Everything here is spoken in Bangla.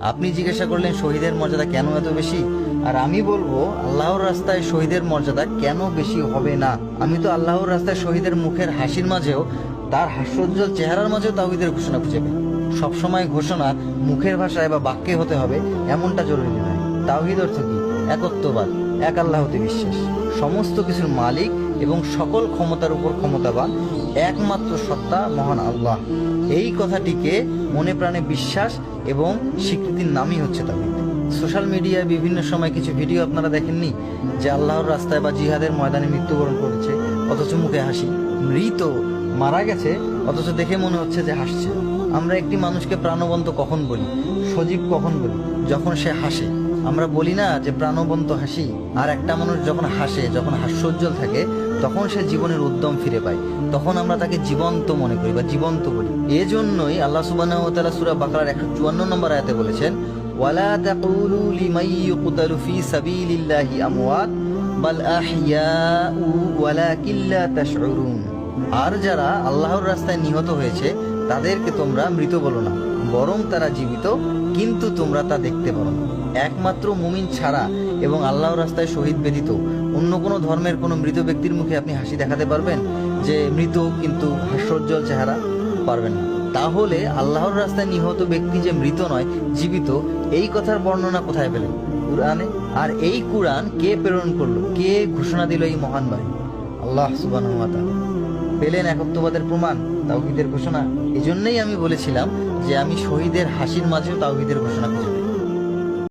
আপনি জিজ্ঞাসা করলেন শহীদের মর্যাদা কেন এত বেশি, আর আমি বলবো আল্লাহর রাস্তায় শহীদের মর্যাদা কেন বেশি হবে না। আমি তো আল্লাহর রাস্তায় শহীদের মুখের হাসির মাঝেও, তার হাস্যোজ্জ্বল চেহারার মাঝেও তাওহীদের ঘোষণা খুঁজে পাই। সবসময় ঘোষণা মুখের ভাষায় বা বাক্যে হতে হবে এমনটা জরুরি নয়। তাওহীদ অর্থ কি? একত্ববাদ, এক আল্লাহতে বিশ্বাস, সমস্ত কিছুর মালিক এবং সকল ক্ষমতার উপর ক্ষমতাবান একমাত্র সত্তা মহান আল্লাহ। এই কথাটিকে মনে প্রাণে বিশ্বাস এবং স্বীকৃতির নামই হচ্ছে তাওহীদ। সোশ্যাল মিডিয়ায় বিভিন্ন সময় কিছু ভিডিও আপনারা দেখেননি যে আল্লাহর রাস্তায় বা জিহাদের ময়দানে মৃত্যুবরণ করেছে, অথচ মুখে হাসি। মৃত, মারা গেছে, অথচ দেখে মনে হচ্ছে যে হাসছে। আমরা একটি মানুষকে প্রাণবন্ত কখন বলি, সজীব কখন বলি? যখন সে হাসে। আমরা বলি না যে প্রাণবন্ত হাসি? আর একটা মানুষ যখন হাসে, যখন হাস্যোজ্জ্বল থাকে, তখন সে জীবনের উদ্যম ফিরে পায়। তখন আমরা তাকে জীবন্ত মনে করি বা জীবন্ত বলি। এজন্যই আল্লাহ সুবহানাহু ওয়া তাআলা সূরা বাকারার 154 নম্বর আয়াতে বলেছেন, ওয়ালা তাকুলু লিমান ইউকতালু ফি সাবিলিল্লাহি আমওয়াত বাল আহইয়াউ ওয়ালাকিন লা তাশউরুন। আর যারা আল্লাহর রাস্তায় নিহত হয়েছে তাদেরকে তোমরা মৃত বলো না, বরং তারা জীবিত, কিন্তু তোমরা তা দেখতে পারো না। একমাত্র মুমিন ছাড়া এবং আল্লাহর রাস্তায় শহীদ ব্যতীত অন্য কোনো ধর্মের কোনো মৃত ব্যক্তির মুখে আপনি হাসি দেখাতে পারবেন যে মৃত কিন্তু হাস্যোজ্জ্বল চেহারা? পারবেন না। তাহলে আল্লাহর রাস্তায় নিহত ব্যক্তি যে মৃত নয়, জীবিত, এই কথার বর্ণনা কোথায় পেলেন? কুরআনে। আর এই কুরআন কে প্রেরণ করলো, কে ঘোষণা দিল? এই মহান ভাই আল্লাহ সুবহানাহু ওয়া তাআলা। পেলেন একত্ববাদের প্রমাণ, তাওহীদের ঘোষণা। এজন্যই আমি বলেছিলাম যে আমি শহীদের হাসির মাঝেও তাওহীদের ঘোষণা খুঁজে পাই।